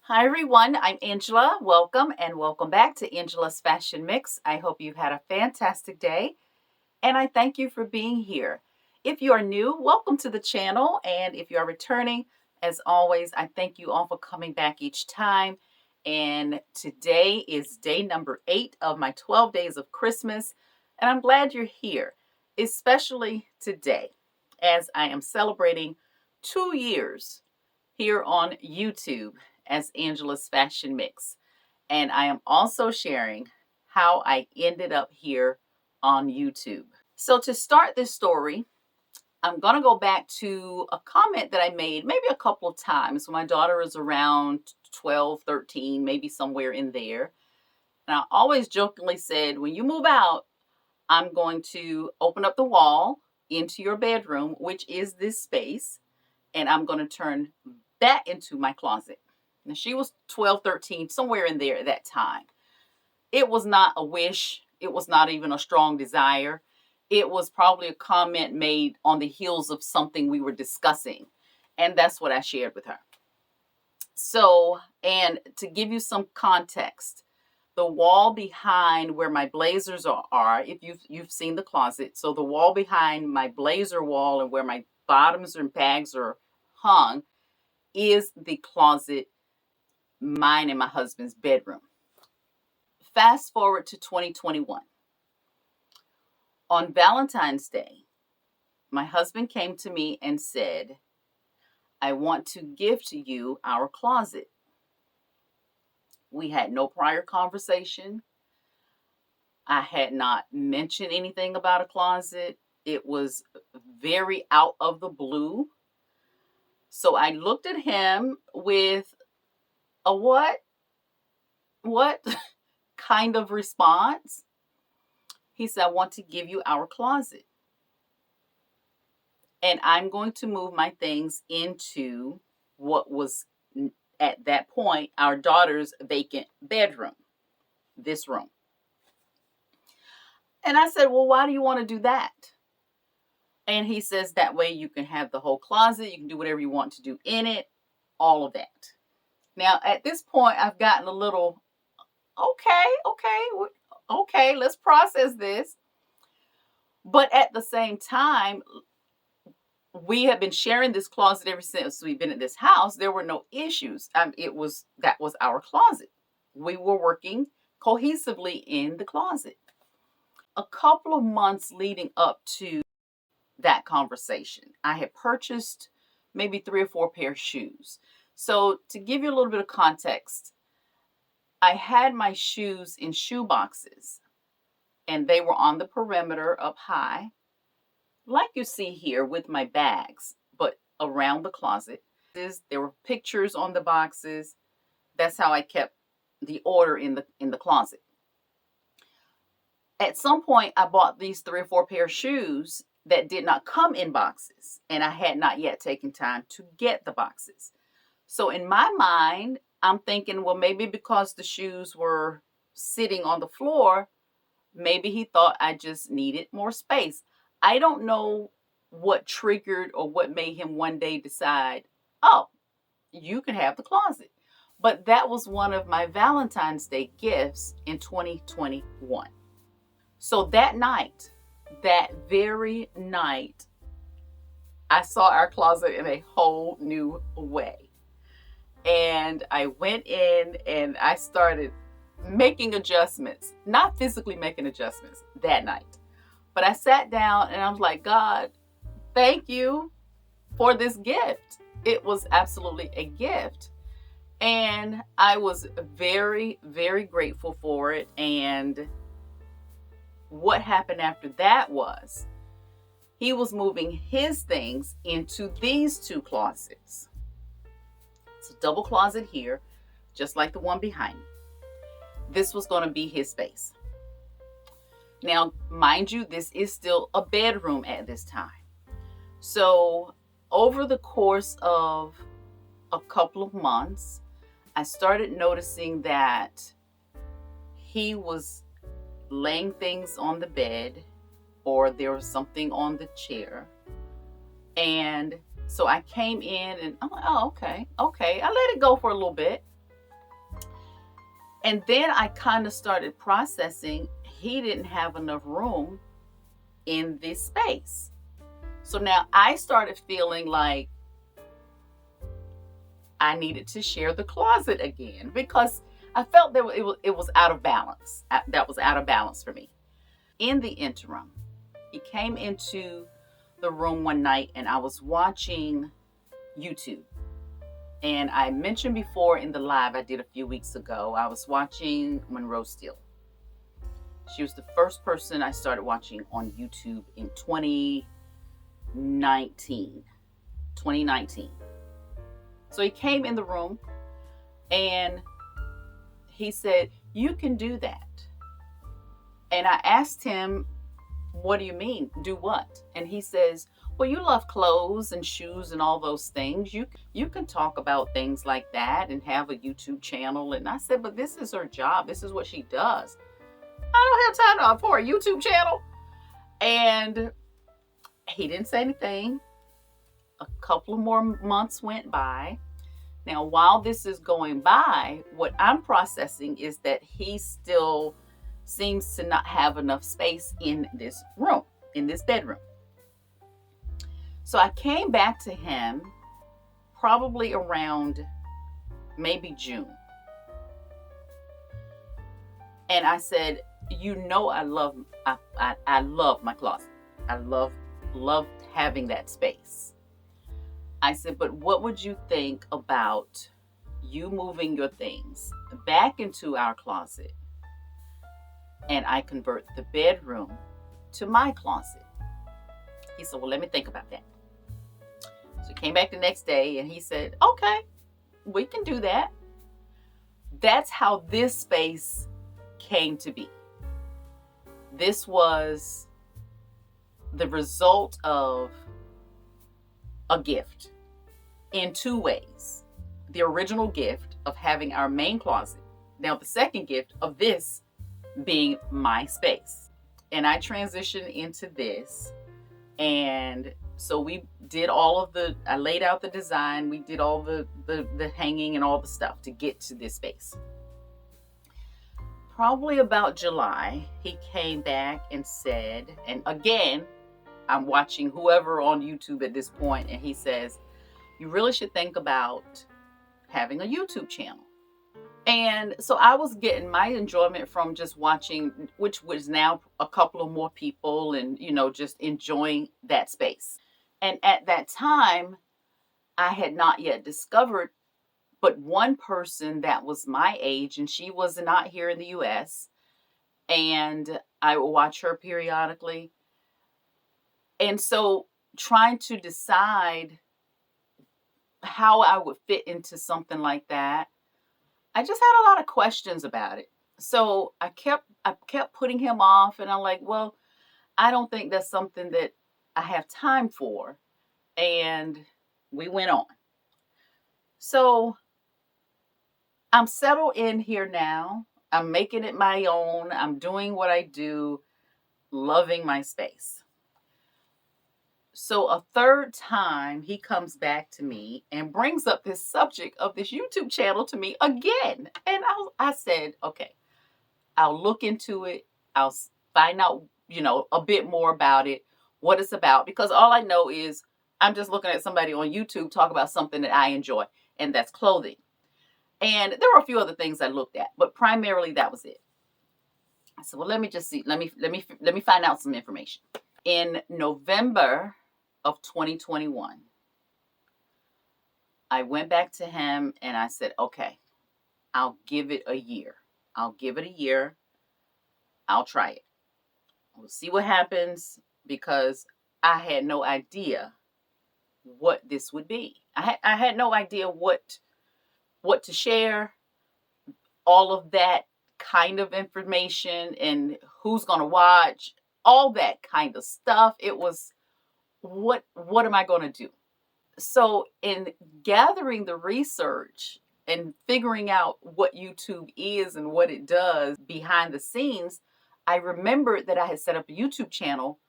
Hi everyone, I'm Angela. Welcome and welcome back to Angela's Fashion Mix. I hope you've had a fantastic day and I thank you for being here. If you are new, welcome to the channel, and if you are returning, as always, I thank you all for coming back each time. And today is day number 8 of my 12 days of Christmas, and I'm glad you're here, especially today as I am celebrating 2 years here on YouTube as Angela's Fashion Mix. And I am also sharing how I ended up here on YouTube. So to start this story, I'm going to go back to a comment that I made maybe a couple of times when my daughter is around 12, 13, maybe somewhere in there. And I always jokingly said, when you move out, I'm going to open up the wall into your bedroom, which is this space, and I'm going to turn that into my closet. Now, she was 12, 13, somewhere in there at that time. It was not a wish. It was not even a strong desire. It was probably a comment made on the heels of something we were discussing. And that's what I shared with her. So, and to give you some context, the wall behind where my blazers are, if you've seen the closet, so the wall behind my blazer wall and where my bottoms and bags are hung is the closet, mine and my husband's bedroom. Fast forward to 2021. On Valentine's Day, my husband came to me and said, I want to gift you our closet. We had no prior conversation. I had not mentioned anything about a closet. It was very out of the blue. So I looked at him with a what kind of response. He said, I want to give you our closet. And I'm going to move my things into what was at that point our daughter's vacant bedroom, this room. And I said, well, why do you want to do that? And he says, that way you can have the whole closet. You can do whatever you want to do in it, all of that. Now, at this point, I've gotten a little, okay, let's process this. But at the same time, we have been sharing this closet ever since we've been in this house. There were no issues. That was our closet. We were working cohesively in the closet. A couple of months leading up to that conversation, I had purchased maybe 3 or 4 pair of shoes. So to give you a little bit of context, I had my shoes in shoe boxes, and they were on the perimeter up high, like you see here with my bags, but around the closet. There were pictures on the boxes. That's how I kept the order in the closet. At some point, I bought these 3 or 4 pair of shoes that did not come in boxes, and I had not yet taken time to get the boxes. So in my mind, I'm thinking, well, maybe because the shoes were sitting on the floor, maybe he thought I just needed more space. I don't know what triggered or what made him one day decide, oh, you can have the closet. But that was one of my Valentine's Day gifts in 2021. So that night, that very night, I saw our closet in a whole new way. And I went in and I started making adjustments, not physically making adjustments that night. But I sat down and I was like, God, thank you for this gift. It was absolutely a gift. And I was very, very grateful for it. And what happened after that was he was moving his things into these 2 closets. It's a double closet here, just like the one behind me. This was going to be his space. Now, mind you, this is still a bedroom at this time. So over the course of a couple of months, I started noticing that he was laying things on the bed, or there was something on the chair. And so I came in and I'm like, oh, okay. I let it go for a little bit. And then I kind of started processing, he didn't have enough room in this space. So now I started feeling like I needed to share the closet again because I felt that it was out of balance. That was out of balance for me. In the interim, he came into the room one night and I was watching YouTube. And I mentioned before in the live I did a few weeks ago, I was watching Monroe Steele. She was the first person I started watching on YouTube in 2019. So he came in the room and he said, "You can do that." And I asked him, "What do you mean? Do what?" And he says, "Well, you love clothes and shoes and all those things. You can talk about things like that and have a YouTube channel." And I said, "But this is her job. This is what she does. I don't have time for a YouTube channel." And he didn't say anything. A couple of more months went by. Now, while this is going by, what I'm processing is that he still seems to not have enough space in this room, in this bedroom. So I came back to him probably around maybe June. And I said, "You know, I love my closet. I love having that space." I said, "But what would you think about you moving your things back into our closet and I convert the bedroom to my closet?" He said, "Well, let me think about that." So he came back the next day and he said, "Okay, we can do that." That's how this space came to be. This was the result of a gift in two ways. The original gift of having our main closet. Now the second gift of this being my space. And I transitioned into this. And so we did I laid out the design. We did all the hanging and all the stuff to get to this space. Probably about July, he came back and said, and again, I'm watching whoever on YouTube at this point, and he says, "You really should think about having a YouTube channel." And so I was getting my enjoyment from just watching, which was now a couple of more people, and just enjoying that space. And at that time, I had not yet discovered but one person that was my age, and she was not here in the US, and I would watch her periodically. And so trying to decide how I would fit into something like that, I just had a lot of questions about it. So I kept putting him off, and I'm like, "Well, I don't think that's something that I have time for." And we went on. So I'm settled in here now. I'm making it my own. I'm doing what I do, loving my space. So a third time he comes back to me and brings up this subject of this YouTube channel to me again. And I said, "Okay, I'll look into it. I'll find out, a bit more about it, what it's about." Because all I know is I'm just looking at somebody on YouTube talk about something that I enjoy, and that's clothing. And there were a few other things I looked at, but primarily that was it. I said, "Well, let me just see. Let me find out some information." In November of 2021, I went back to him and I said, "Okay, I'll give it a year. I'll give it a year. I'll try it. We'll see what happens," because I had no idea what this would be. I had no idea what to share, all of that kind of information, and who's going to watch, all that kind of stuff. It was, what am I going to do? So in gathering the research and figuring out what YouTube is and what it does behind the scenes, I remembered that I had set up a YouTube channel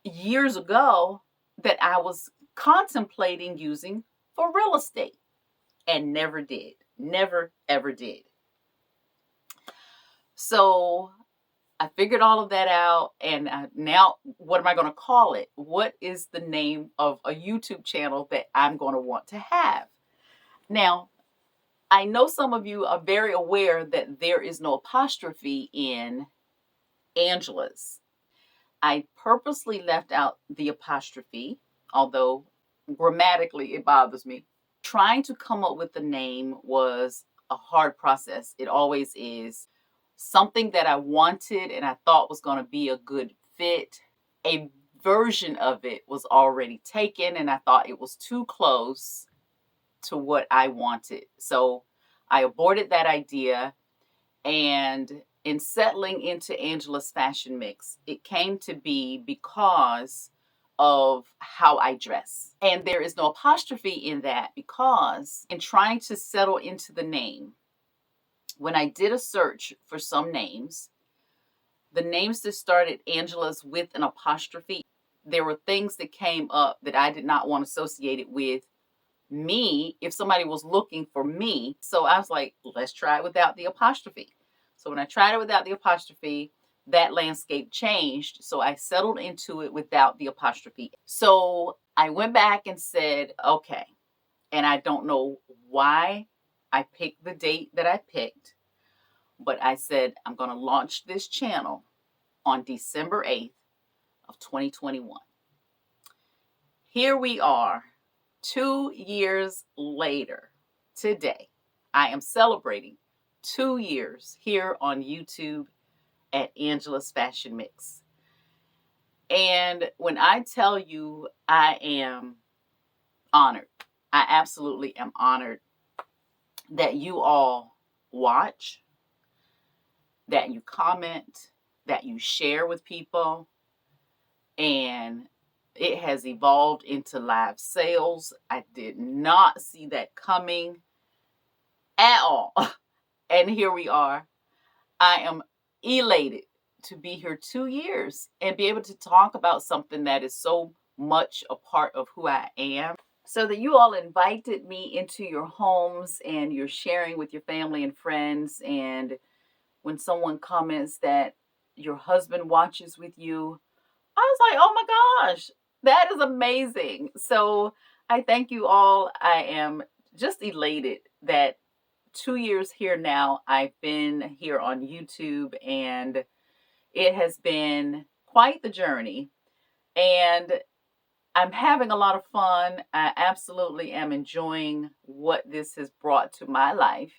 years ago that I was contemplating using for real estate and never did. Never, ever did. So I figured all of that out, and now what am I going to call it? What is the name of a YouTube channel that I'm going to want to have? Now, I know some of you are very aware that there is no apostrophe in Angela's. I purposely left out the apostrophe, although grammatically it bothers me. Trying to come up with the name was a hard process. It always is. Something that I wanted and I thought was going to be a good fit. A version of it was already taken, and I thought it was too close to what I wanted. So I aborted that idea. And in settling into Angela's fashion mix, it came to be because of how I dress. And there is no apostrophe in that because in trying to settle into the name, when I did a search for some names, the names that started Angela's with an apostrophe, there were things that came up that I did not want associated with me if somebody was looking for me. So I was like, let's try it without the apostrophe. So when I tried it without the apostrophe, that landscape changed. So I settled into it without the apostrophe. So I went back and said, okay. And I don't know why I picked the date that I picked, but I said, I'm going to launch this channel on December 8th of 2021. Here we are, 2 years later. Today, I am celebrating 2 years here on YouTube at Angela's Fashion Mix. And when I tell you I am honored, I absolutely am honored that you all watch, that you comment, that you share with people, and it has evolved into live sales. I did not see that coming at all. And here we are. I am elated to be here 2 years and be able to talk about something that is so much a part of who I am. So that you all invited me into your homes and you're sharing with your family and friends. And when someone comments that your husband watches with you, I was like, oh my gosh, that is amazing. So I thank you all. I am just elated that 2 years here now, I've been here on YouTube, and it has been quite the journey. And I'm having a lot of fun. I absolutely am enjoying what this has brought to my life,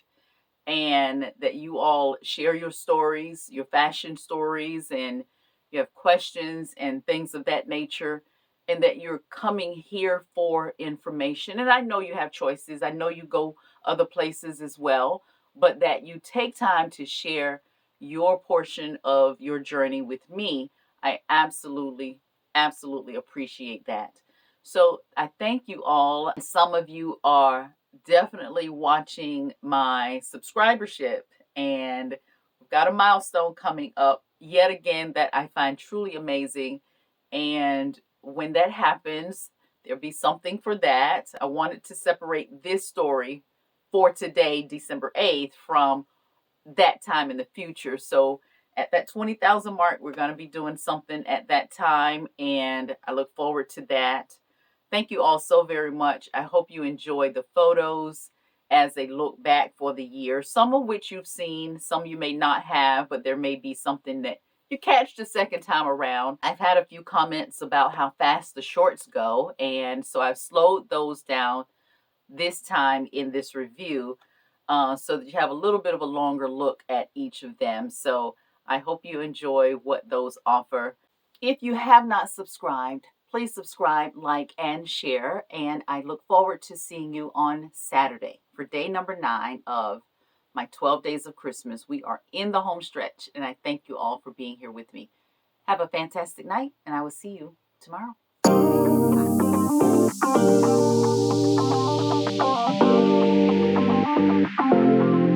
and that you all share your stories, your fashion stories, and you have questions and things of that nature, and that you're coming here for information. And I know you have choices. I know you go other places as well, but that you take time to share your portion of your journey with me. I absolutely, absolutely appreciate that. So I thank you all. Some of you are definitely watching my subscribership, and we've got a milestone coming up yet again that I find truly amazing. And when that happens, there'll be something for that. I wanted to separate this story for today, December 8th, from that time in the future. So at that 20,000 mark, we're going to be doing something at that time, and I look forward to that. Thank you all so very much. I hope you enjoyed the photos as they look back for the year, some of which you've seen, some you may not have, but there may be something that you catch the second time around. I've had a few comments about how fast the shorts go, and so I've slowed those down this time in this review, so that you have a little bit of a longer look at each of them. So I hope you enjoy what those offer. If you have not subscribed, please subscribe, like, and share. And I look forward to seeing you on Saturday for day number 9 of my 12 days of Christmas. We are in the home stretch, and I thank you all for being here with me. Have a fantastic night, and I will see you tomorrow. Bye.